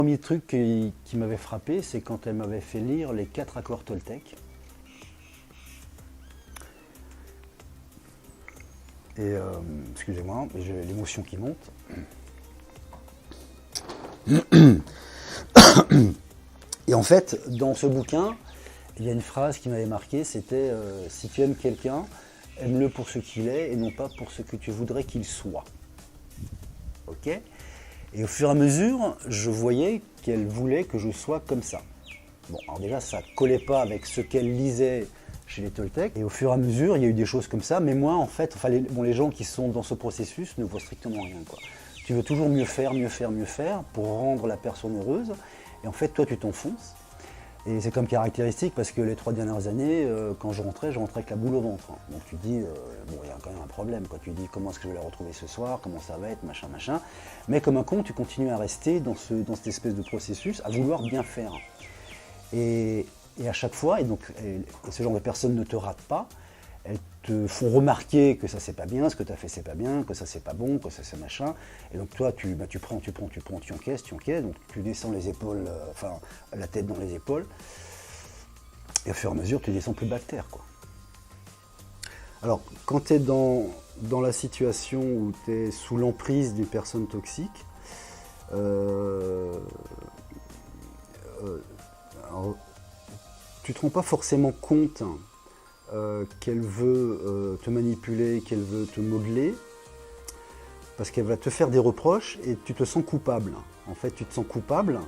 Le premier truc qui m'avait frappé, c'est quand elle m'avait fait lire les 4 accords Toltec. Et excusez-moi, mais j'ai l'émotion qui monte. Et en fait, dans ce bouquin, il y a une phrase qui m'avait marqué, c'était si tu aimes quelqu'un, aime-le pour ce qu'il est et non pas pour ce que tu voudrais qu'il soit. Ok? Et au fur et à mesure, je voyais qu'elle voulait que je sois comme ça. Bon, alors déjà, ça collait pas avec ce qu'elle lisait chez les Toltecs. Et au fur et à mesure, il y a eu des choses comme ça. Mais moi, en fait, enfin, les gens qui sont dans ce processus ne voient strictement rien, quoi. Tu veux toujours mieux faire, mieux faire, mieux faire pour rendre la personne heureuse. Et en fait, toi, tu t'enfonces. Et c'est comme caractéristique parce que les 3 dernières années, quand je rentrais avec la boule au ventre. Donc tu te dis, bon, il y a quand même un problème, quoi. Tu te dis, comment est-ce que je vais la retrouver ce soir, comment ça va être, machin, machin. Mais comme un con, tu continues à rester dans cette espèce de processus, à vouloir bien faire. Et à chaque fois, et ce genre de personnes ne te ratent pas, elles te font remarquer que ça c'est pas bien, ce que tu as fait c'est pas bien, que ça c'est pas bon, que ça c'est machin. Et donc toi tu prends, tu encaisses, donc tu descends les épaules, enfin la tête dans les épaules. Et au fur et à mesure tu descends plus bas que terre, quoi. Alors quand tu es dans la situation où tu es sous l'emprise d'une personne toxique, alors, tu te rends pas forcément compte qu'elle veut te manipuler, qu'elle veut te modeler, parce qu'elle va te faire des reproches et tu te sens coupable. En fait, tu te sens coupable.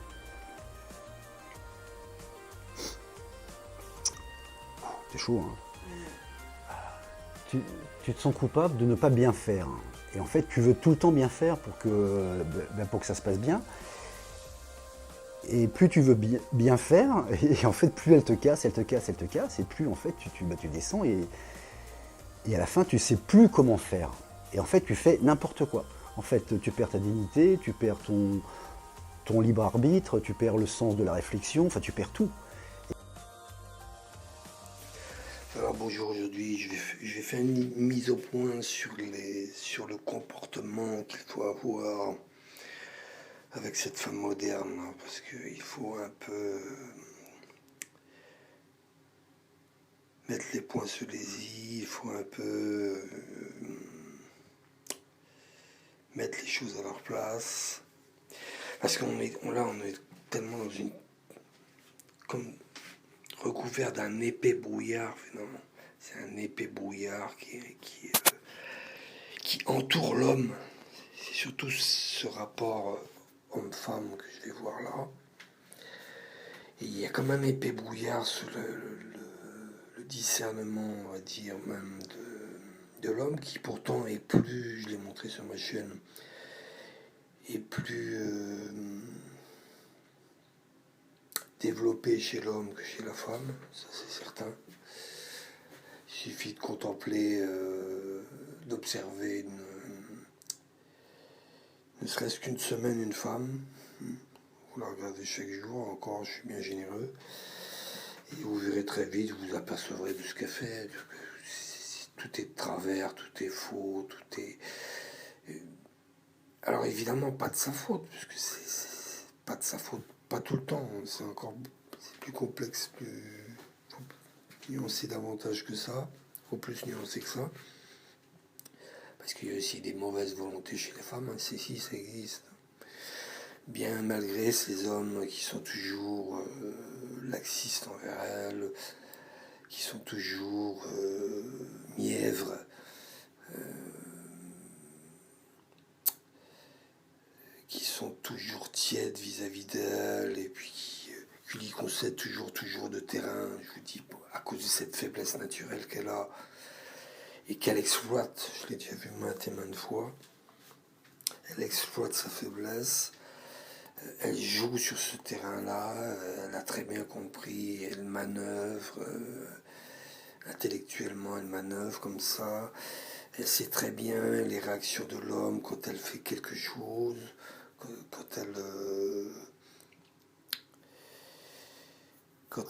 C'est chaud, hein. Tu te sens coupable de ne pas bien faire. Et en fait, tu veux tout le temps bien faire pour que ça se passe bien. Et plus tu veux bien faire, et en fait, plus elle te casse, et plus en fait, tu descends, et à la fin, tu sais plus comment faire. Et en fait, tu fais n'importe quoi. En fait, tu perds ta dignité, tu perds ton libre arbitre, tu perds le sens de la réflexion, enfin, tu perds tout. Alors bonjour, aujourd'hui je vais faire une mise au point sur le comportement qu'il faut avoir avec cette femme moderne, hein, parce qu'il faut un peu mettre les points sur les i, il faut un peu mettre les choses à leur place, parce qu'on est tellement dans une comme recouvert d'un épais brouillard finalement. C'est un épais brouillard qui entoure l'homme. C'est surtout ce rapport homme-femme que je vais voir là. Et il y a quand même épais brouillard sur le discernement, on va dire, même de l'homme, qui pourtant est plus, je l'ai montré sur ma chaîne, est plus développé chez l'homme que chez la femme, ça c'est certain. Il suffit de contempler, d'observer ne serait-ce qu'une semaine une femme. Vous la regardez chaque jour, encore je suis bien généreux. Et vous verrez très vite, vous vous apercevrez de ce qu'elle fait. Tout est de travers, tout est faux, tout est... Alors évidemment, pas de sa faute, puisque c'est pas de sa faute, pas tout le temps. C'est plus complexe, plus nuancé davantage que ça. Faut plus nuancé que ça. Parce qu'il y a aussi des mauvaises volontés chez les femmes, hein. Si, ça existe. Bien malgré ces hommes qui sont toujours laxistes envers elles, qui sont toujours mièvres, qui sont toujours tièdes vis-à-vis d'elle, et puis qui lui concèdent toujours de terrain, je vous dis, à cause de cette faiblesse naturelle qu'elle a, et qu'elle exploite. Je l'ai déjà vu maintes et maintes fois. Elle exploite sa faiblesse. Elle joue sur ce terrain-là, elle a très bien compris, elle manœuvre, intellectuellement elle manœuvre comme ça, elle sait très bien les réactions de l'homme quand elle fait quelque chose, quand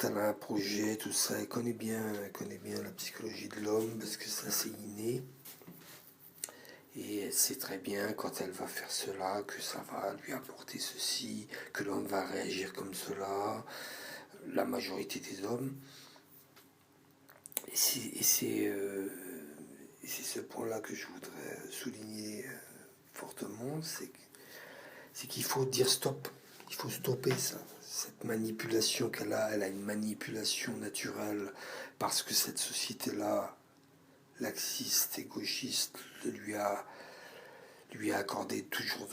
elle a un projet, tout ça, elle connaît bien la psychologie de l'homme, parce que ça c'est inné. Et elle sait très bien quand elle va faire cela, que ça va lui apporter ceci, que l'homme va réagir comme cela, la majorité des hommes. Et c'est ce point-là que je voudrais souligner fortement, c'est qu'il faut dire stop. Il faut stopper ça, cette manipulation qu'elle a. Elle a une manipulation naturelle parce que cette société-là, laxiste et gauchiste, lui a accordé toujours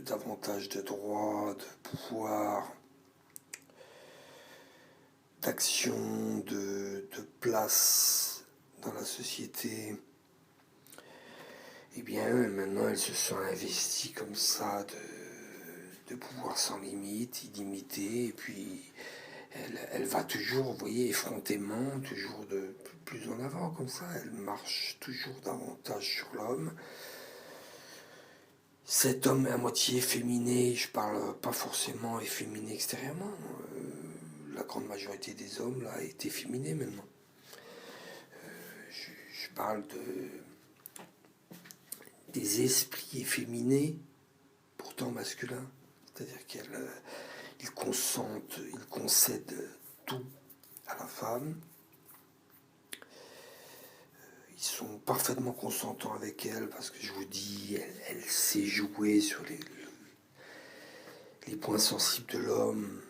davantage de droits, de pouvoir, d'action, de place dans la société. Et bien maintenant elle se sent investie comme ça de pouvoir sans limite, illimité, et puis elle va toujours, vous voyez, effrontément, toujours de plus en avant comme ça, elle marche toujours davantage sur l'homme. Cet homme est à moitié efféminé, je parle pas forcément efféminé extérieurement, la grande majorité des hommes là est efféminée maintenant. Je parle des esprits efféminés, pourtant masculins, c'est-à-dire qu'ils consentent, ils concèdent tout à la femme. Ils sont parfaitement consentants avec elle parce que je vous dis, elle sait jouer sur les points sensibles de l'homme.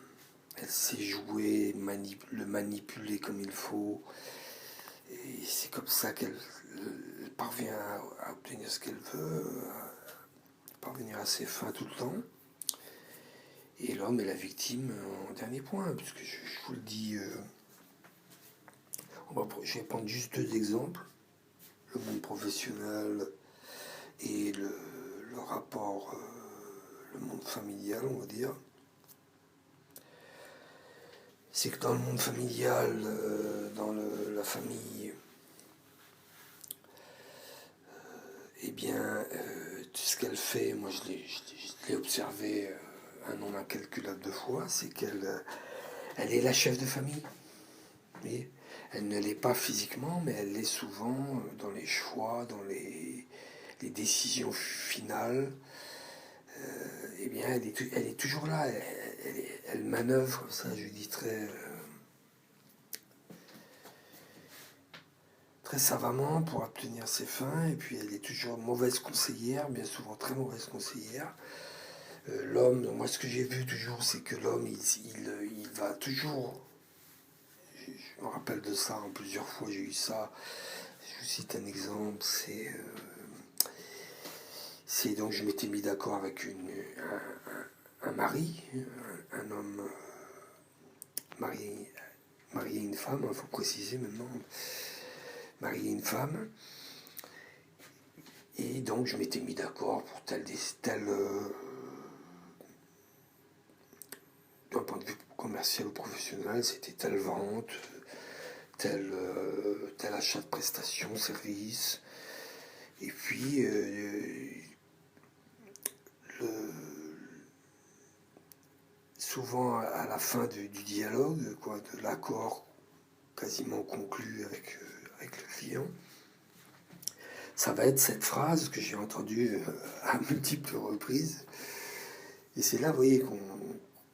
Elle sait jouer, le manipuler comme il faut. Et c'est comme ça qu'elle parvient à obtenir ce qu'elle veut, à parvenir à ses fins tout le temps. Et l'homme est la victime en dernier point, puisque je vous le dis, je vais prendre juste deux exemples. Le monde professionnel et le rapport, le monde familial, on va dire. C'est que dans le monde familial, dans la famille, eh bien, tout ce qu'elle fait, moi je l'ai observé un nombre incalculable de fois, c'est qu'elle est la chef de famille. Vous voyez, elle ne l'est pas physiquement, mais elle l'est souvent dans les choix, dans les décisions finales. Eh bien, elle est toujours là. Elle manœuvre comme ça, je dis très savamment pour obtenir ses fins. Et puis, elle est toujours mauvaise conseillère, bien souvent très mauvaise conseillère. L'homme, moi, ce que j'ai vu toujours, c'est que l'homme, il va toujours. Je me rappelle de ça, en plusieurs fois j'ai eu ça. Je vous cite un exemple, c'est donc je m'étais mis d'accord avec un mari, un homme marié une femme, il faut préciser maintenant, marié une femme. Et donc je m'étais mis d'accord pour tel d'un point de vue commercial ou professionnel, c'était telle vente, tel achat de prestations, services. Et puis souvent à la fin du dialogue, de l'accord quasiment conclu avec le client, ça va être cette phrase que j'ai entendue à multiples reprises. Et c'est là, vous voyez,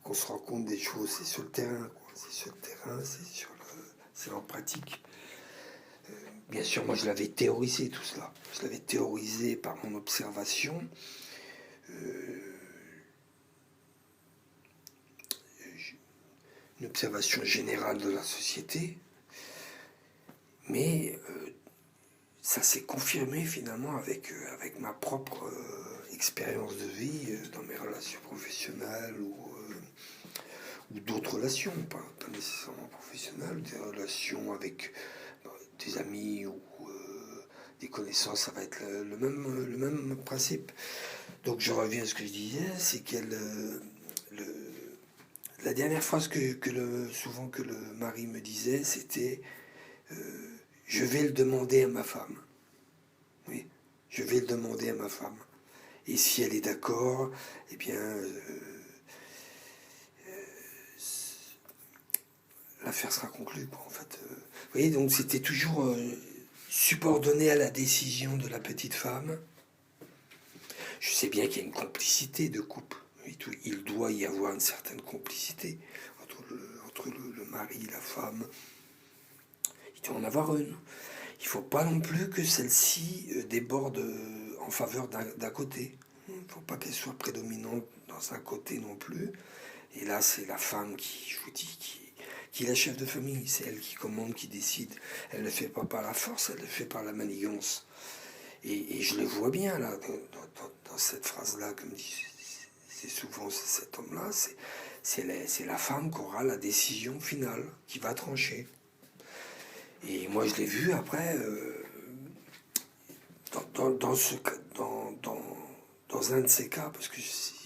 qu'on se rend compte des choses. C'est sur le terrain, c'est sur le terrain, c'est en pratique. Bien sûr, moi je l'avais théorisé tout cela. Je l'avais théorisé par mon observation. Une observation générale de la société. Mais ça s'est confirmé finalement avec ma propre expérience de vie dans mes relations professionnelles ou d'autres relations, pas nécessairement professionnelles, des relations avec des amis ou des connaissances, ça va être le même principe. Donc je reviens à ce que je disais, c'est qu'elle la dernière phrase souvent que le mari me disait, c'était je vais le demander à ma femme. Oui, je vais le demander à ma femme. Et si elle est d'accord, eh bien, l'affaire sera conclue, quoi, en fait. Vous voyez, donc c'était toujours subordonné à la décision de la petite femme. Je sais bien qu'il y a une complicité de couple. Il doit y avoir une certaine complicité entre le mari et la femme. Il doit en avoir une. Il ne faut pas non plus que celle-ci déborde en faveur d'un côté. Il ne faut pas qu'elle soit prédominante dans un côté non plus. Et là, c'est la femme qui, je vous dis, qui est la chef de famille. C'est elle qui commande, qui décide. Elle ne le fait pas par la force, elle le fait par la manigance. Et je le vois bien, là, dans cette phrase-là, comme dit, c'est souvent cet homme-là, c'est la femme qui aura la décision finale, qui va trancher. Et moi, je l'ai vu après, dans un de ces cas, parce que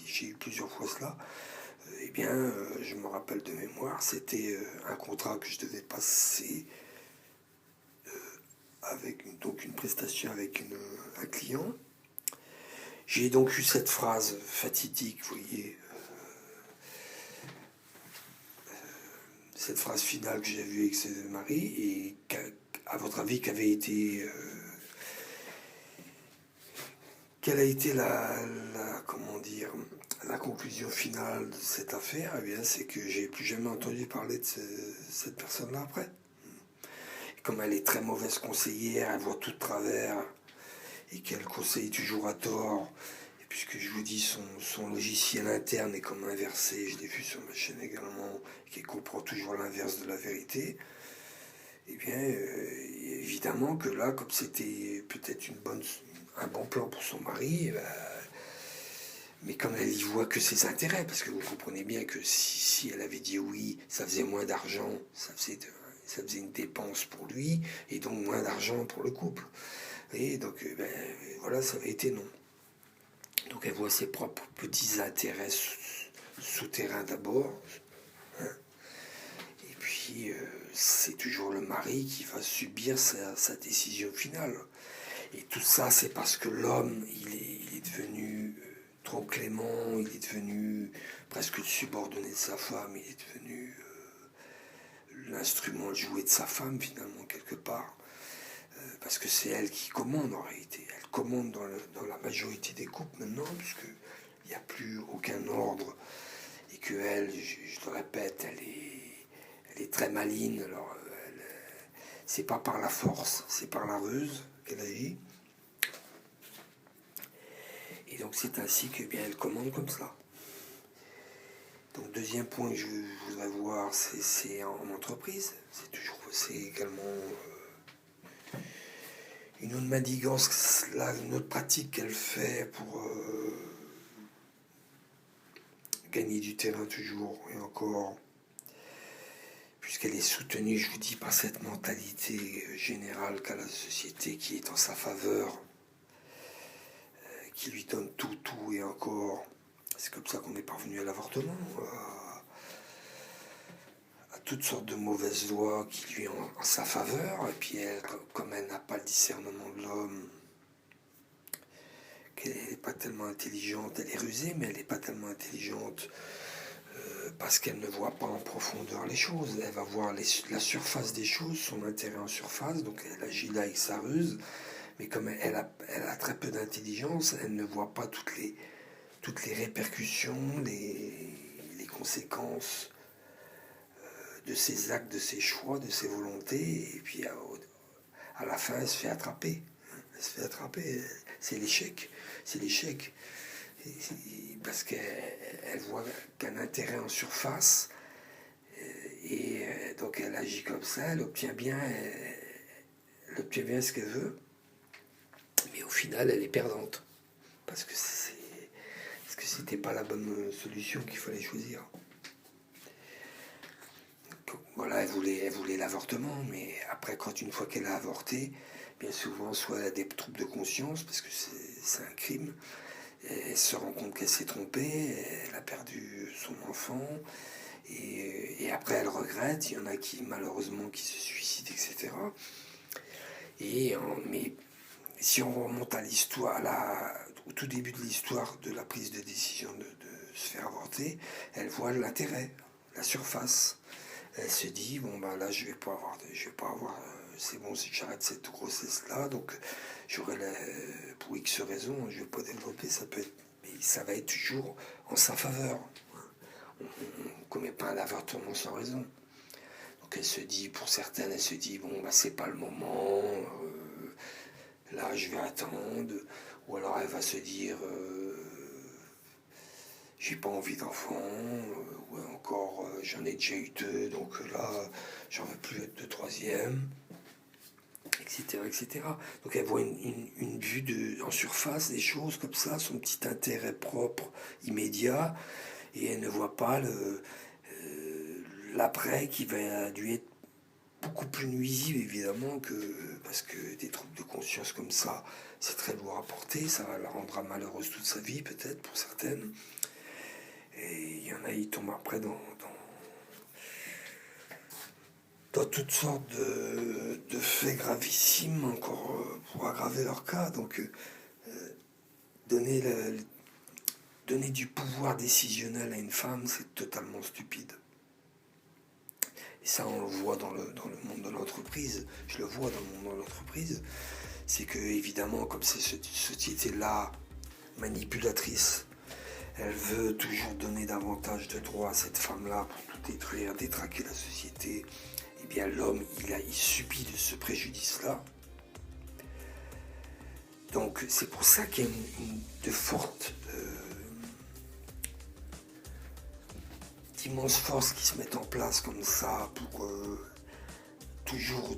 j'ai eu plusieurs fois cela, eh bien, je me rappelle de mémoire, c'était un contrat que je devais passer avec donc une prestation avec un client. J'ai donc eu cette phrase fatidique, vous voyez, cette phrase finale que j'ai vue avec ce mari, et à votre avis, quelle a été comment dire, la conclusion finale de cette affaire? Eh bien, c'est que j'ai plus jamais entendu parler de cette personne-là après. Comme elle est très mauvaise conseillère, elle voit tout de travers, et qu'elle conseille toujours à tort, et puisque je vous dis, son logiciel interne est comme inversé, je l'ai vu sur ma chaîne également, qui comprend toujours l'inverse de la vérité, eh bien, évidemment que là, comme c'était peut-être un bon plan pour son mari, mais comme elle y voit que ses intérêts, parce que vous comprenez bien que si elle avait dit oui, ça faisait moins d'argent, ça faisait une dépense pour lui, et donc moins d'argent pour le couple. Et donc, voilà, ça avait été non. Donc elle voit ses propres petits intérêts souterrains d'abord. Hein. Et puis, c'est toujours le mari qui va subir sa décision finale. Et tout ça, c'est parce que l'homme, il est devenu trop clément, il est devenu presque le subordonné de sa femme, il est devenu l'instrument joué de sa femme, finalement, quelque part. Parce que c'est elle qui commande en réalité. Elle commande dans la majorité des couples maintenant, puisqu'il n'y a plus aucun ordre. Et que elle, je le répète, elle est très maligne. Alors, c'est pas par la force, c'est par la ruse qu'elle agit. Et donc c'est ainsi que bien elle commande comme cela. Donc deuxième point que je voudrais voir, c'est en entreprise. C'est également une autre manigance, une autre pratique qu'elle fait pour gagner du terrain toujours et encore, puisqu'elle est soutenue, je vous dis, par cette mentalité générale qu'a la société qui est en sa faveur, qui lui donne tout et encore. C'est comme ça qu'on est parvenu à l'avortement, à toutes sortes de mauvaises lois qui lui ont en sa faveur, et puis elle, comme elle n'a pas le discernement de l'homme, qu'elle n'est pas tellement intelligente, elle est rusée, mais elle n'est pas tellement intelligente parce qu'elle ne voit pas en profondeur les choses. Elle va voir la surface des choses, son intérêt en surface, donc elle agit là avec sa ruse, mais comme elle a très peu d'intelligence, elle ne voit pas toutes les répercussions, les conséquences de ses actes, de ses choix, de ses volontés, et puis à la fin, elle se fait attraper. Elle se fait attraper, c'est l'échec. Parce qu'elle voit qu'un intérêt en surface, et donc elle agit comme ça, elle obtient bien ce qu'elle veut, mais au final, elle est perdante. Parce que c'était pas la bonne solution qu'il fallait choisir. Donc, voilà, elle voulait l'avortement, mais après, une fois qu'elle a avorté, bien souvent, soit elle a des troubles de conscience, parce que c'est un crime, elle se rend compte qu'elle s'est trompée, elle a perdu son enfant, et après elle regrette. Il y en a qui, malheureusement, qui se suicident, etc. Mais si on remonte à l'histoire, au tout début de l'histoire de la prise de décision de se faire avorter, elle voit l'intérêt, la surface. Elle se dit, bon ben là je vais pas avoir c'est bon, si j'arrête cette grossesse-là, donc pour X raisons, je ne vais pas développer, mais ça va être toujours en sa faveur. On ne commet pas un avortement sans raison. Donc elle se dit, pour certaines, elle se dit, bon, bah, c'est pas le moment, là je vais attendre, ou alors elle va se dire, j'ai pas envie d'enfant, ou encore j'en ai déjà eu 2, donc là j'en veux plus être de 3e, etc., etc. Donc elle voit une vue en surface des choses comme ça, son petit intérêt propre, immédiat, et elle ne voit pas l'après qui va lui être beaucoup plus nuisible évidemment, parce que des troubles de conscience comme ça, c'est très lourd à porter, ça la rendra malheureuse toute sa vie peut-être pour certaines. Et il y en a, ils tombent après dans toutes sortes de faits gravissimes encore pour aggraver leur cas. Donc donner du pouvoir décisionnel à une femme, c'est totalement stupide. Et ça, on le voit dans le monde de l'entreprise. Je le vois dans le monde de l'entreprise. C'est que, évidemment, comme c'est cette société-là manipulatrice, elle veut toujours donner davantage de droits à cette femme-là pour tout détruire, détraquer la société. Eh bien, l'homme, il subit de ce préjudice-là. Donc, c'est pour ça qu'il y a d'immenses forces qui se mettent en place comme ça pour toujours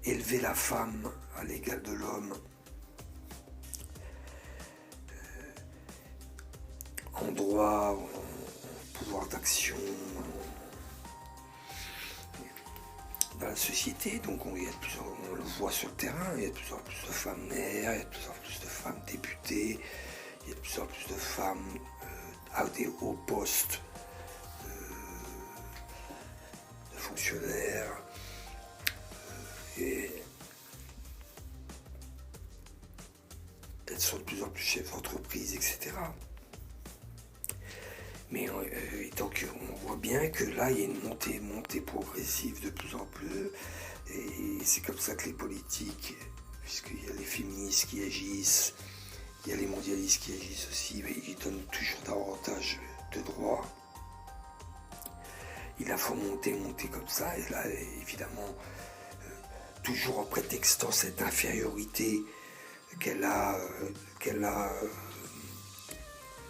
élever la femme à l'égal de l'homme. En droit, en pouvoir d'action dans la société. Donc on le voit sur le terrain, il y a de plus en plus de femmes maires, il y a de plus en plus de femmes députées, il y a de plus en plus de femmes à des hauts postes de fonctionnaires. Et elles sont de plus en plus chefs d'entreprise, etc. Mais donc on voit bien que là, il y a une montée progressive de plus en plus. Et c'est comme ça que les politiques, puisqu'il y a les féministes qui agissent, il y a les mondialistes qui agissent aussi, mais ils donnent toujours davantage de droits. Il la font monter comme ça. Et là, évidemment, toujours en prétextant cette infériorité qu'elle a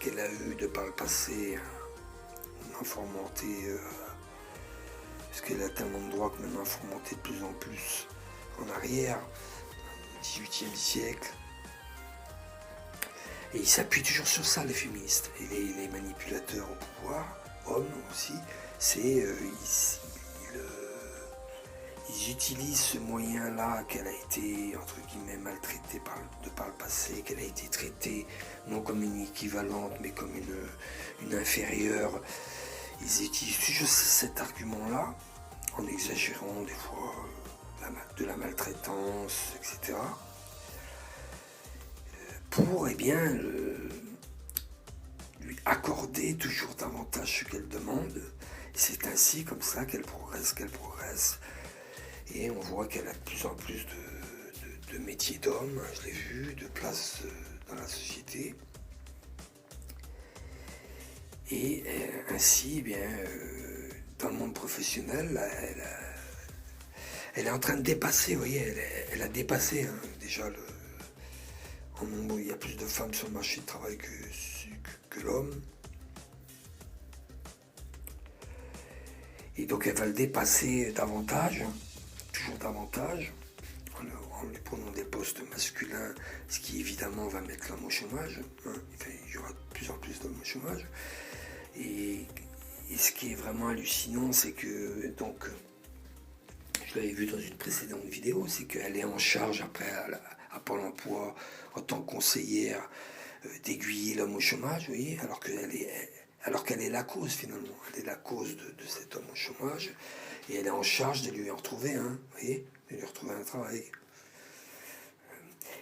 eu de par le passé, en formanté, parce qu'elle a tellement de droits que même en formanté de plus en plus en arrière, au XVIIIe siècle. Et ils s'appuient toujours sur ça, les féministes. Et les manipulateurs au pouvoir, hommes aussi, ils utilisent ce moyen-là qu'elle a été, entre guillemets, maltraitée par le passé, qu'elle a été traitée non comme une équivalente, mais comme une inférieure. Ils utilisent toujours cet argument-là, en exagérant des fois de la maltraitance, etc. Pour, lui accorder toujours davantage ce qu'elle demande. C'est ainsi, comme ça, qu'elle progresse. Et on voit qu'elle a de plus en plus de métiers d'homme, je l'ai vu, de place dans la société. Et ainsi, dans le monde professionnel, elle est en train de dépasser, vous voyez, elle a dépassé déjà en nombre, il y a plus de femmes sur le marché de travail que l'homme. Et donc elle va le dépasser davantage, toujours davantage, en lui prenant des postes masculins, ce qui évidemment va mettre l'homme au chômage. Il y aura de plus en plus d'hommes au chômage. Et ce qui est vraiment hallucinant, c'est que, donc, je l'avais vu dans une précédente vidéo, c'est qu'elle est en charge après à Pôle emploi en tant que conseillère d'aiguiller l'homme au chômage, vous voyez, alors qu'elle est la cause finalement, elle est la cause de cet homme au chômage, et elle est en charge de lui en retrouver un, vous voyez, de lui retrouver un travail.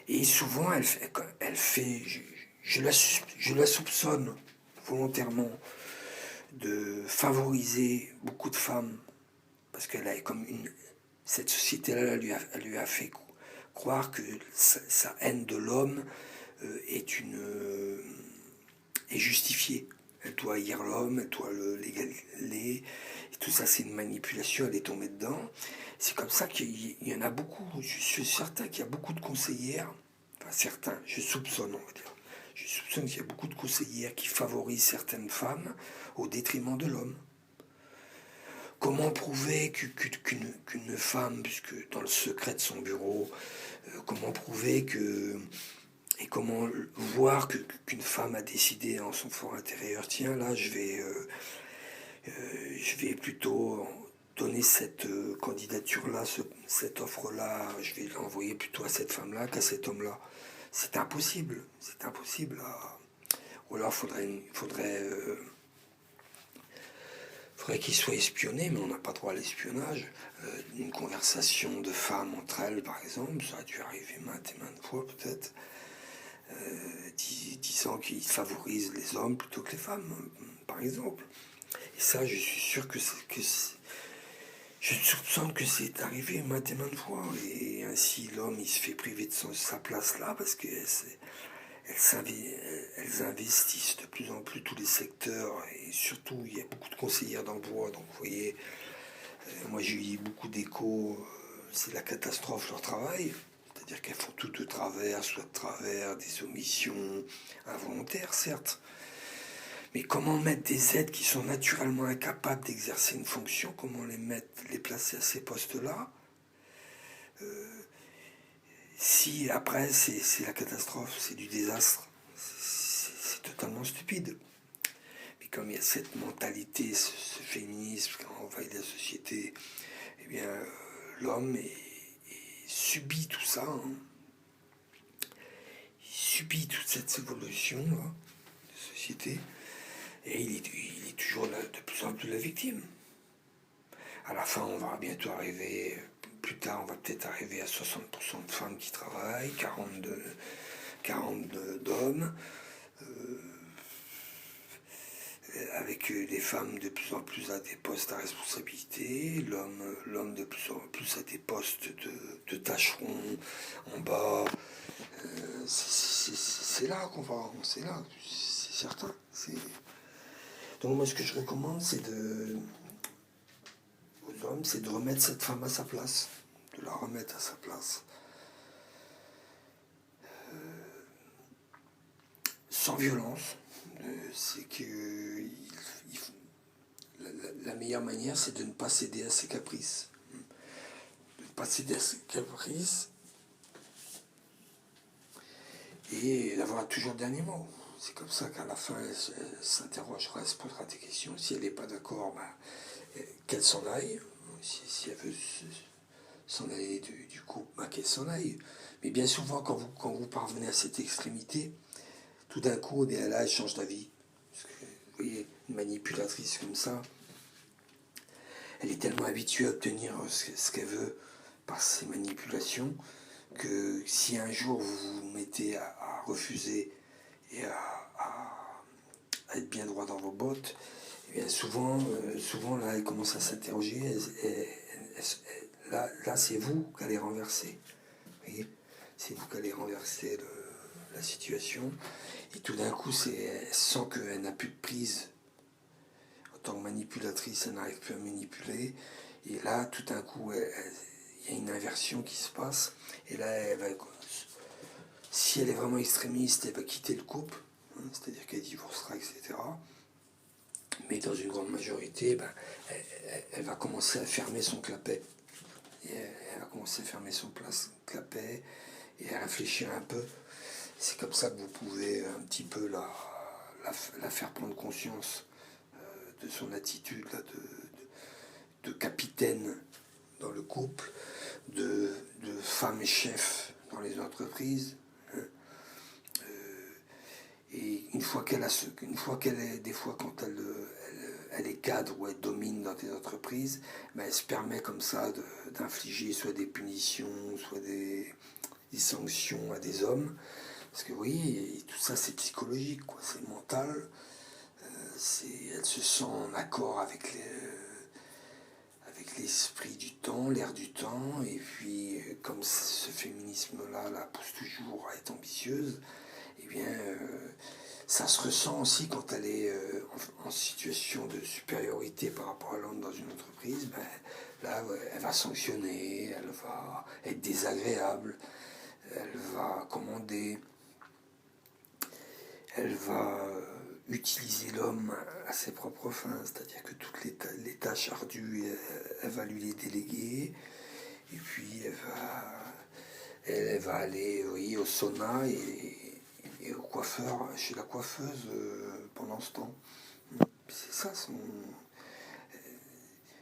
Et souvent, elle fait je la soupçonne volontairement de favoriser beaucoup de femmes, parce qu'elle a comme Cette société-là lui a fait croire que sa haine de l'homme est justifiée. Elle doit haïr l'homme, elle doit l'égaler, et tout ça c'est une manipulation, elle est tombée dedans. C'est comme ça qu'il y en a beaucoup, je suis certain qu'il y a beaucoup de conseillères, enfin certains, je soupçonne on va dire, je soupçonne qu'il y a beaucoup de conseillères qui favorisent certaines femmes au détriment de l'homme. Comment prouver qu'une femme, puisque dans le secret de son bureau, comment prouver que... Et comment voir qu'une femme a décidé en son fort intérieur, tiens là je vais plutôt donner cette candidature-là, cette offre-là, je vais l'envoyer plutôt à cette femme-là qu'à cet homme-là. C'est impossible, c'est impossible. Ou alors faudrait qu'il soit espionné, mais on n'a pas droit à l'espionnage. Une conversation de femmes entre elles, par exemple, ça a dû arriver maintes et maintes fois peut-être, disant qu'ils favorisent les hommes plutôt que les femmes, par exemple. Et ça, je suis sûr je soupçonne que c'est arrivé maintes et maintes fois. Et ainsi, l'homme, il se fait priver de sa place là, parce qu'elles investissent de plus en plus tous les secteurs, et surtout, il y a beaucoup de conseillères d'emploi. Donc, vous voyez, moi, j'ai eu beaucoup d'échos, c'est la catastrophe leur travail. C'est-à-dire qu'elles font tout de travers, soit de travers, des omissions involontaires, certes. Mais comment mettre des aides qui sont naturellement incapables d'exercer une fonction, comment les placer à ces postes-là, si après c'est la catastrophe, c'est du désastre, c'est totalement stupide. Mais comme il y a cette mentalité, ce féminisme qui envahit la société, eh bien l'homme subit tout ça, hein. Il subit toute cette évolution là, de société, et il est toujours là, de plus en plus la victime. À la fin, on va bientôt arriver, plus tard, on va peut-être arriver à 60% de femmes qui travaillent, 40 d'hommes, avec des femmes de plus en plus à des postes à responsabilité, l'homme de plus en plus à des postes de tâcherons en bas. C'est là qu'on va, c'est là, c'est certain. Donc moi, ce que je recommande, aux hommes, c'est de remettre cette femme à sa place, de la remettre à sa place. Sans violence. C'est que la meilleure manière, c'est de ne pas céder à ses caprices. De ne pas céder à ses caprices et d'avoir toujours le dernier mot. C'est comme ça qu'à la fin, elle s'interrogera, elle se posera des questions. Si elle n'est pas d'accord, qu'elle s'en aille. Si elle veut s'en aller du couple, qu'elle s'en aille. Mais bien souvent, quand vous parvenez à cette extrémité, tout d'un coup, là, elle change d'avis. Parce que, vous voyez, une manipulatrice comme ça, elle est tellement habituée à obtenir ce qu'elle veut par ses manipulations, que si un jour vous vous mettez à refuser et à être bien droit dans vos bottes, et bien souvent là, elle commence à s'interroger, là c'est vous qui allez renverser. Vous voyez, c'est vous qui allez renverser la situation. Et tout d'un coup, elle sent qu'elle n'a plus de prise. En tant que manipulatrice, elle n'arrive plus à manipuler. Et là, tout d'un coup, il y a une inversion qui se passe. Et là, si elle est vraiment extrémiste, elle va quitter le couple. Hein, c'est-à-dire qu'elle divorcera, etc. Mais dans une grande majorité, elle va commencer à fermer son clapet. Elle va commencer à fermer son clapet et à réfléchir un peu. C'est comme ça que vous pouvez un petit peu la faire prendre conscience de son attitude là, de capitaine dans le couple, de femme et chef dans les entreprises. Et une fois qu'elle est, des fois quand elle est cadre ou elle domine dans des entreprises, elle se permet comme ça d'infliger soit des punitions, soit des sanctions à des hommes. Parce que oui, tout ça c'est psychologique, quoi, c'est mental. Elle se sent en accord avec avec l'esprit du temps, l'air du temps, et puis comme ce féminisme-là la pousse toujours à être ambitieuse, eh bien ça se ressent aussi quand elle est en situation de supériorité par rapport à l'homme dans une entreprise. Ben, là, elle va sanctionner, elle va être désagréable, elle va commander, elle va utiliser l'homme à ses propres fins, c'est-à-dire que toutes les tâches ardues, elle va lui les déléguer, et puis elle va aller, oui, au sauna et au coiffeur, chez la coiffeuse pendant ce temps. C'est ça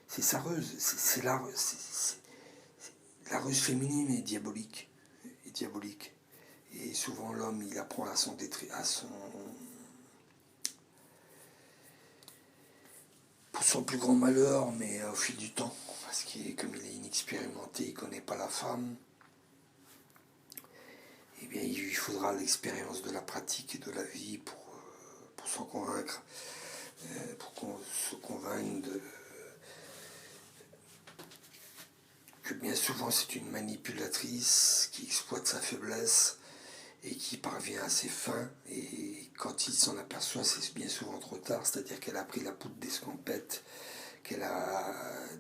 c'est sa ruse, la ruse féminine est diabolique, et souvent l'homme il apprend pour son plus grand malheur, mais au fil du temps, parce comme il est inexpérimenté, il ne connaît pas la femme, eh bien il faudra l'expérience de la pratique et de la vie pour s'en convaincre, pour qu'on se convainque que bien souvent c'est une manipulatrice qui exploite sa faiblesse et qui parvient à ses fins, et quand il s'en aperçoit, c'est bien souvent trop tard, c'est-à-dire qu'elle a pris la poudre d'escampette, qu'elle a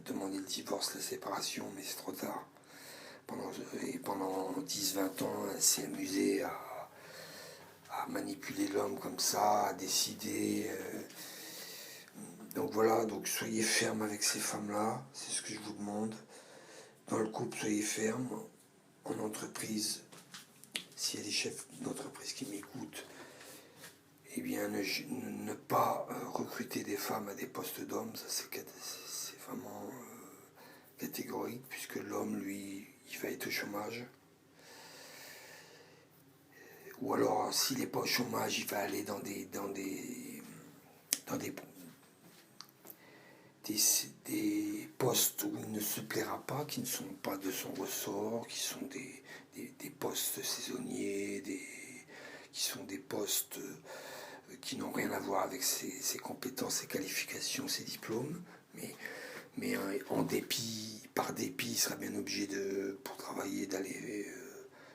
demandé le divorce, la séparation, mais c'est trop tard. Pendant 10-20 ans, elle s'est amusée à manipuler l'homme comme ça, à décider. Donc voilà, donc soyez ferme avec ces femmes-là, c'est ce que je vous demande. Dans le couple, soyez ferme. En entreprise, s'il y a des chefs d'entreprise qui m'écoutent, eh bien ne pas recruter des femmes à des postes d'hommes, ça c'est vraiment catégorique, puisque l'homme, lui, il va être au chômage. Ou alors, s'il n'est pas au chômage, il va aller dans des postes où il ne se plaira pas, qui ne sont pas de son ressort, qui sont des postes saisonniers, qui sont des postes qui n'ont rien à voir avec ses compétences, ses qualifications, ses diplômes, mais par dépit, il sera bien obligé pour travailler, d'aller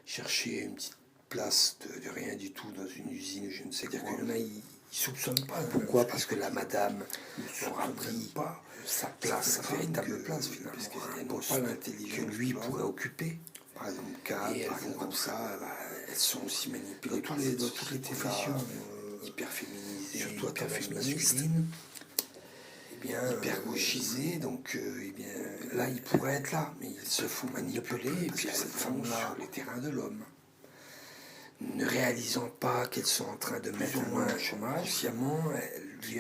chercher une petite place de rien du tout dans une usine, je ne sais quoi. C'est-à-dire qu'il y en a, ils soupçonnent pas. Pourquoi? Parce que la madame aura pris sa place, sa véritable place finalement, parce qu'elle n'a pas l'intelligence que lui pourrait occuper. Par exemple, et elles vont comme ça, elles sont aussi manipulées dans toutes les professions hyper féminisées, surtout hyper masculines, hyper gauchisées, donc eh bien, là ils pourraient être là, mais ils se font manipuler, et puis elles vont sur les terrains de l'homme, ne réalisant pas qu'elles sont en train de mettre un homme au chômage. Consciemment, lui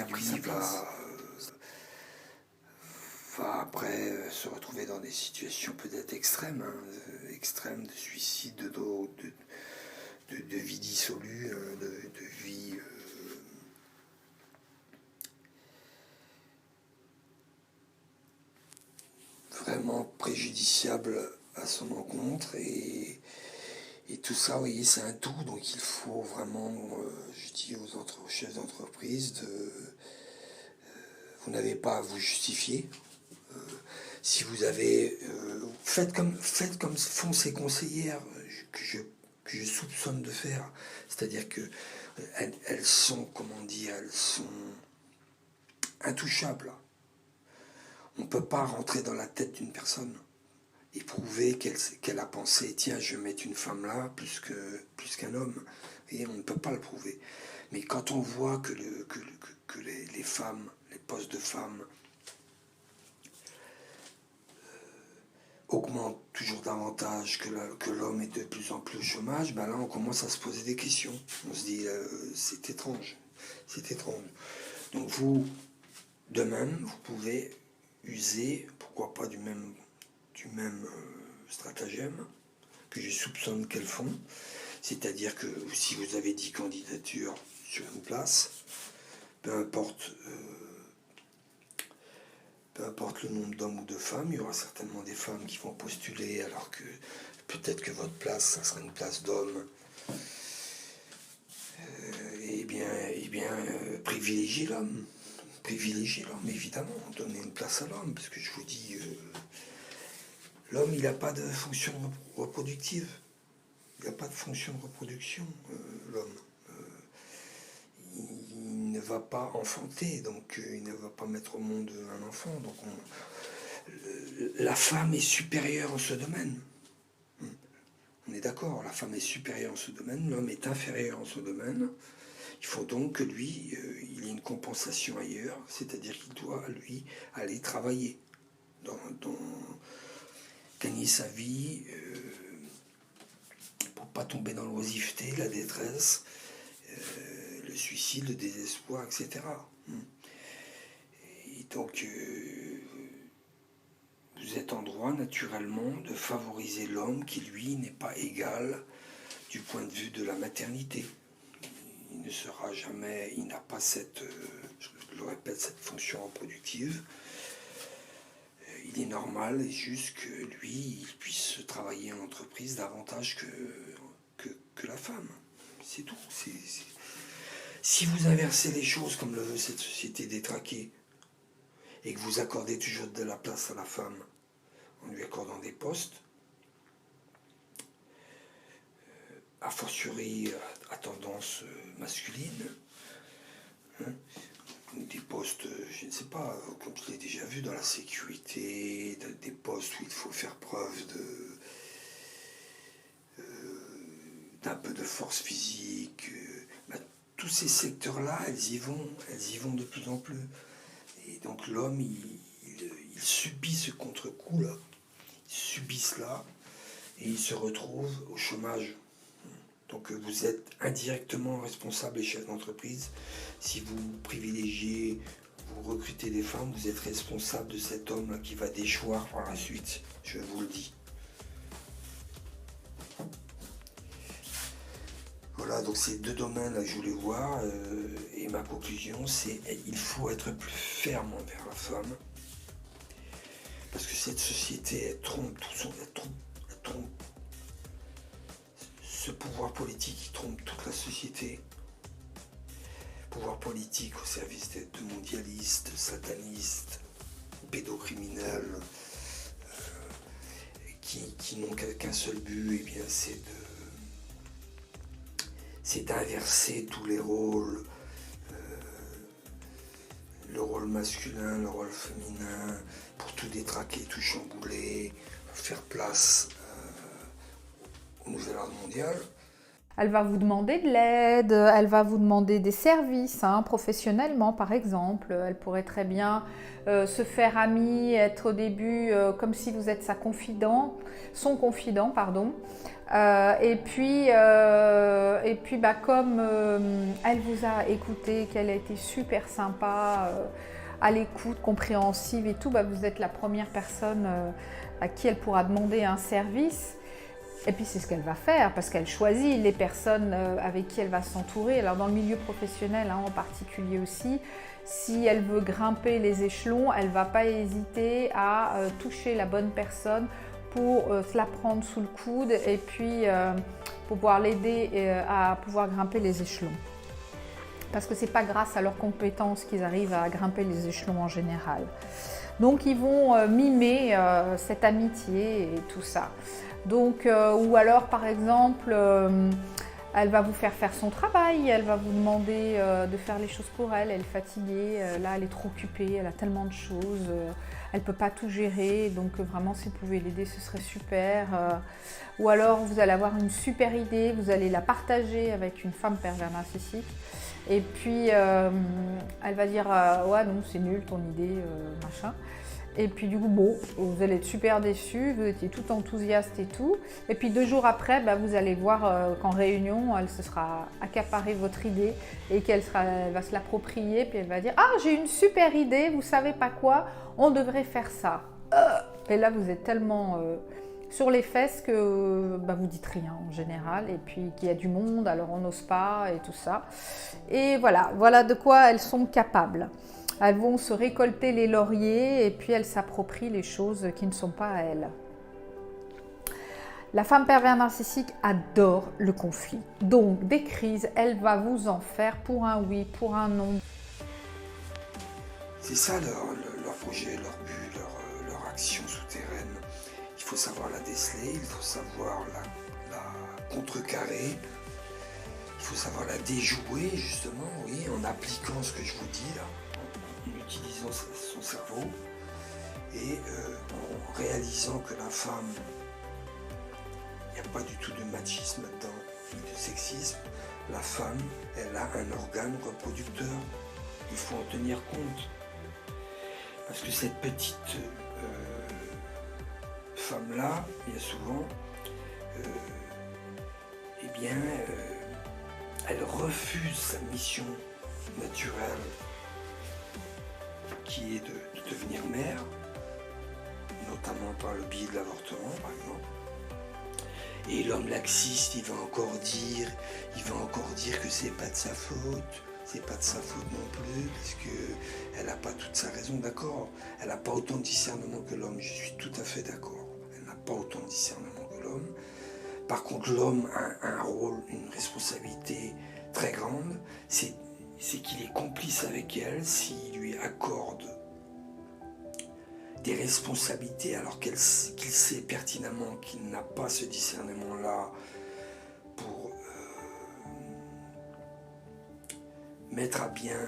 va après se retrouver dans des situations peut-être extrêmes, extrêmes de suicide, de vie dissolue, de vie vraiment préjudiciable à son encontre, et tout ça, vous voyez, c'est un tout, donc il faut vraiment, je dis aux chefs d'entreprise, vous n'avez pas à vous justifier. Si vous avez, faites comme font ces conseillères que je soupçonne de faire, c'est-à-dire que elles sont, comment dire, elles sont intouchables. On ne peut pas rentrer dans la tête d'une personne et prouver qu'elle a pensé, tiens, je vais mettre une femme là plus qu'un homme. Et on ne peut pas le prouver. Mais quand on voit que les femmes, les postes de femmes augmentent toujours davantage, que l'homme est de plus en plus au chômage, ben là on commence à se poser des questions. On se dit, c'est étrange. Donc vous, de même, vous pouvez user, pourquoi pas du même stratagème que je soupçonne qu'elles font, c'est-à-dire que si vous avez 10 candidatures sur une place, peu importe le nombre d'hommes ou de femmes, il y aura certainement des femmes qui vont postuler, alors que peut-être que votre place, ça sera une place d'homme. Eh bien, privilégiez l'homme. privilégier l'homme, évidemment, donner une place à l'homme, parce que je vous dis, l'homme, il n'a pas de fonction reproductive. Il n'a pas de fonction de reproduction, l'homme. Il ne va pas enfanter, donc il ne va pas mettre au monde un enfant. Donc la femme est supérieure en ce domaine. On est d'accord, la femme est supérieure en ce domaine, l'homme est inférieur en ce domaine. Il faut donc que lui, il ait une compensation ailleurs, c'est-à-dire qu'il doit, lui, aller travailler, gagner sa vie, pour pas tomber dans l'oisiveté, la détresse, le suicide, le désespoir, etc. Et donc, vous êtes en droit, naturellement, de favoriser l'homme qui, lui, n'est pas égal du point de vue de la maternité. Il ne sera jamais, il n'a pas cette, je le répète, cette fonction reproductive. Il est normal et juste que lui, il puisse travailler en entreprise davantage que la femme. C'est tout. Si vous inversez les choses comme le veut cette société détraquée, et que vous accordez toujours de la place à la femme en lui accordant des postes, a fortiori à tendance masculine, hein, des postes, je ne sais pas, comme je l'ai déjà vu dans la sécurité, des postes où il faut faire preuve d'un peu de force physique, tous ces secteurs-là, elles y vont de plus en plus. Et donc l'homme, il subit ce contre-coup-là, il subit cela, et il se retrouve au chômage. Donc vous êtes indirectement responsable, les chefs d'entreprise. Si vous privilégiez, vous recrutez des femmes, vous êtes responsable de cet homme-là qui va déchoir par la suite, je vous le dis. Voilà, donc c'est deux domaines là que je voulais voir, et ma conclusion c'est il faut être plus ferme envers la femme, parce que cette société, elle trompe ce pouvoir politique, il trompe toute la société. Pouvoir politique au service de mondialistes, satanistes, pédocriminels, qui n'ont qu'un seul but, et bien c'est d'inverser tous les rôles, le rôle masculin, le rôle féminin, pour tout détraquer, tout chambouler, faire place au nouvel ordre mondial. Elle va vous demander de l'aide, elle va vous demander des services, professionnellement par exemple. Elle pourrait très bien se faire amie, être au début comme si vous êtes son confident, pardon. Et puis comme elle vous a écouté, qu'elle a été super sympa, à l'écoute, compréhensive et tout, vous êtes la première personne à qui elle pourra demander un service. Et puis c'est ce qu'elle va faire, parce qu'elle choisit les personnes avec qui elle va s'entourer. Alors dans le milieu professionnel en particulier aussi, si elle veut grimper les échelons, elle ne va pas hésiter à toucher la bonne personne pour se la prendre sous le coude et puis pouvoir l'aider à pouvoir grimper les échelons. Parce que ce n'est pas grâce à leurs compétences qu'ils arrivent à grimper les échelons en général. Donc ils vont mimer cette amitié et tout ça. Donc, ou alors par exemple, elle va vous faire son travail, elle va vous demander de faire les choses pour elle, elle est fatiguée, là elle est trop occupée, elle a tellement de choses, elle ne peut pas tout gérer, donc vraiment si vous pouvez l'aider ce serait super. Ou alors vous allez avoir une super idée, vous allez la partager avec une femme pervers narcissique. Et puis elle va dire ouais non c'est nul ton idée, machin. Et puis du coup, bon, vous allez être super déçus, vous étiez tout enthousiaste et tout. Et puis 2 jours après, vous allez voir qu'en réunion, elle se sera accaparée votre idée et elle va se l'approprier. Puis elle va dire « Ah, j'ai une super idée, vous savez pas quoi, on devrait faire ça. » Et là, vous êtes tellement sur les fesses que vous dites rien en général. Et puis qu'il y a du monde, alors on n'ose pas et tout ça. Et voilà de quoi elles sont capables. Elles vont se récolter les lauriers et puis elles s'approprient les choses qui ne sont pas à elles. La femme pervers narcissique adore le conflit. Donc, des crises, elle va vous en faire pour un oui, pour un non. C'est ça leur projet, leur but, leur action souterraine. Il faut savoir la déceler, il faut savoir la contrecarrer, il faut savoir la déjouer justement, oui, en appliquant ce que je vous dis là, en utilisant son cerveau et en réalisant que la femme, il n'y a pas du tout de machisme là-dedans, ni de sexisme. La femme, elle a un organe reproducteur. Il faut en tenir compte. Parce que cette petite femme-là, bien souvent, elle refuse sa mission naturelle, qui est de devenir mère, notamment par le biais de l'avortement, par exemple. Et l'homme laxiste, il va encore dire que c'est pas de sa faute. C'est pas de sa faute non plus, parce qu'elle n'a pas toute sa raison, d'accord. Elle n'a pas autant de discernement que l'homme, je suis tout à fait d'accord. Elle n'a pas autant de discernement que l'homme. Par contre, l'homme a un rôle, une responsabilité très grande, c'est qu'il est complice avec elle s'il lui accorde des responsabilités alors qu'il sait pertinemment qu'il n'a pas ce discernement-là pour mettre à bien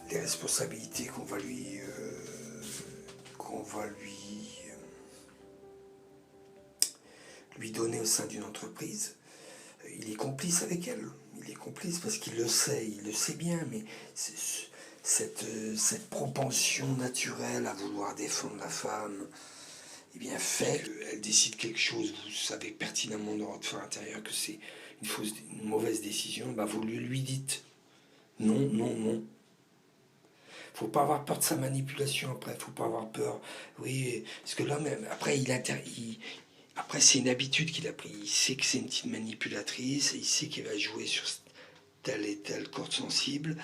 les responsabilités qu'on va lui donner au sein d'une entreprise. Il est complice avec elle. Il est complice parce qu'il le sait bien, mais cette propension naturelle à vouloir défendre la femme, eh bien fait qu'elle décide quelque chose, vous savez pertinemment dans votre fort intérieur que c'est une mauvaise décision, bah vous lui dites non, non, non. Faut pas avoir peur de sa manipulation après, faut pas avoir peur. Oui, parce que l'homme, après, après c'est une habitude qu'il a pris. Il sait que c'est une petite manipulatrice, il sait qu'il va jouer sur telle et telle corde sensible.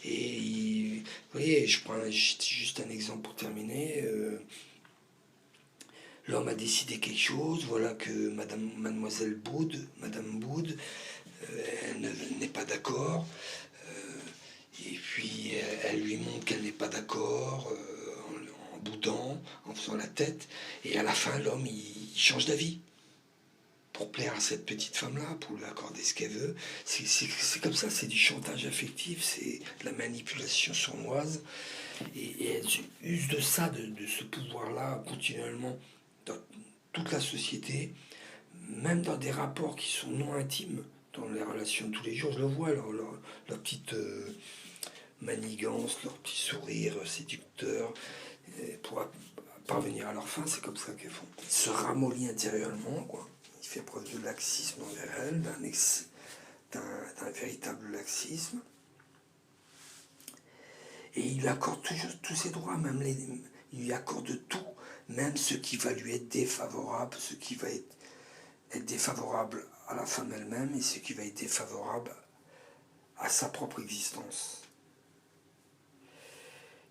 Et vous voyez, je prends juste un exemple pour terminer. L'homme a décidé quelque chose, voilà que mademoiselle Boud, Madame Boud, elle n'est pas d'accord. Et puis elle lui montre qu'elle n'est pas d'accord en boudant, en faisant la tête. Et à la fin, l'homme, il change d'avis pour plaire à cette petite femme-là, pour lui accorder ce qu'elle veut. C'est comme ça, c'est du chantage affectif, c'est de la manipulation sournoise. Et elle use de ça, de ce pouvoir-là, continuellement, dans toute la société, même dans des rapports qui sont non intimes, dans les relations de tous les jours. Je le vois, leur petite manigance, leur petit sourire séducteur, pour parvenir à leur fin, c'est comme ça qu'elles font. Ils se ramollient intérieurement, quoi. Il fait preuve de laxisme envers elle, d'un véritable laxisme. Et il lui accorde toujours tous ses droits, il lui accorde tout, même ce qui va lui être défavorable, ce qui va être défavorable à la femme elle-même et ce qui va être défavorable à sa propre existence.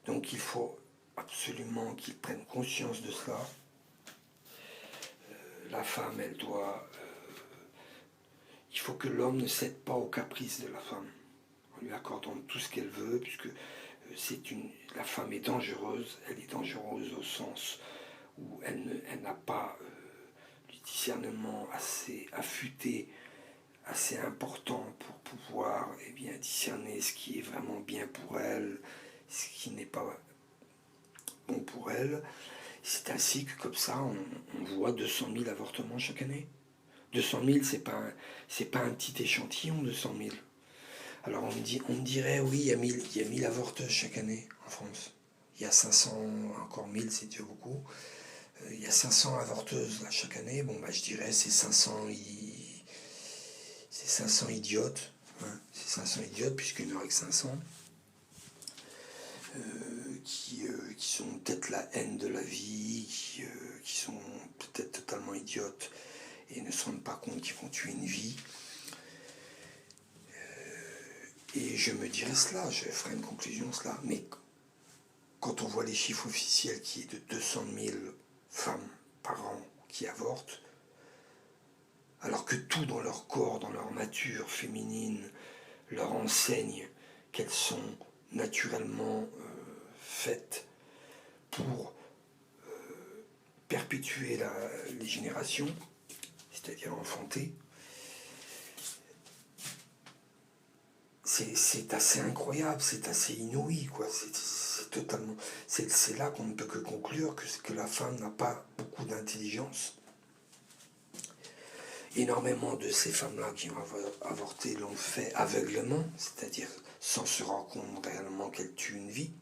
Donc il faut absolument qu'il prenne conscience de cela. La femme, elle doit... il faut que l'homme ne cède pas aux caprices de la femme, en lui accordant tout ce qu'elle veut, puisque la femme est dangereuse. Elle est dangereuse au sens où elle n'a pas du discernement assez affûté, assez important pour pouvoir discerner ce qui est vraiment bien pour elle, ce qui n'est pas bon pour elle. C'est ainsi que comme ça, on voit 200 000 avortements chaque année. 200 000, c'est pas un petit échantillon, 200 000. Alors on me dirait, oui, il y a 1000 avorteuses chaque année en France. Il y a 500, encore 1000, c'est déjà beaucoup. Il y a 500 avorteuses là, chaque année. Bon, je dirais, c'est 500 idiotes. Hein, c'est 500 idiotes, puisqu'il n'y en aurait que 500. Qui sont peut-être la haine de la vie, qui sont peut-être totalement idiotes et ne se rendent pas compte qu'ils vont tuer une vie. Et je me dirais cela, je ferai une conclusion cela. Mais quand on voit les chiffres officiels qui est de 200 000 femmes par an qui avortent, alors que tout dans leur corps, dans leur nature féminine, leur enseigne qu'elles sont naturellement faites pour perpétuer les générations, c'est-à-dire enfanter. C'est assez incroyable, c'est assez inouï, quoi. C'est totalement. C'est là qu'on ne peut que conclure que la femme n'a pas beaucoup d'intelligence. Énormément de ces femmes-là qui ont avorté l'ont fait aveuglement, c'est-à-dire sans se rendre compte réellement qu'elles tuent une vie.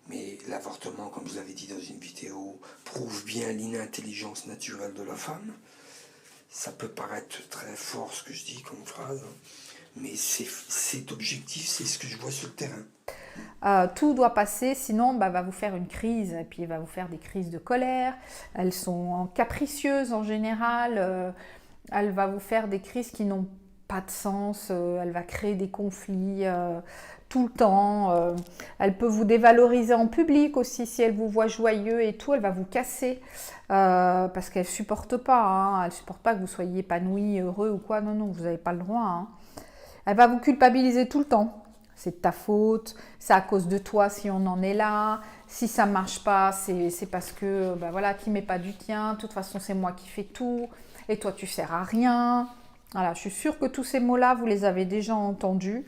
Mais l'avortement, comme je l'avais dit dans une vidéo, prouve bien l'inintelligence naturelle de la femme. Ça peut paraître très fort ce que je dis comme phrase, mais c'est objectif, c'est ce que je vois sur le terrain. Tout doit passer, sinon va vous faire une crise, et puis va vous faire des crises de colère. Elles sont capricieuses en général. Elle va vous faire des crises qui n'ont pas de sens. Elle va créer des conflits tout le temps. Elle peut vous dévaloriser en public aussi si elle vous voit joyeux et tout. Elle va vous casser parce qu'elle ne supporte pas. Hein. Elle ne supporte pas que vous soyez épanoui, heureux ou quoi. Non, vous n'avez pas le droit. Hein. Elle va vous culpabiliser tout le temps. C'est de ta faute, c'est à cause de toi si on en est là. Si ça ne marche pas, c'est parce que voilà, tu ne mets pas du tien. De toute façon, c'est moi qui fais tout. Et toi, tu ne sers à rien. Voilà, je suis sûre que tous ces mots-là, vous les avez déjà entendus.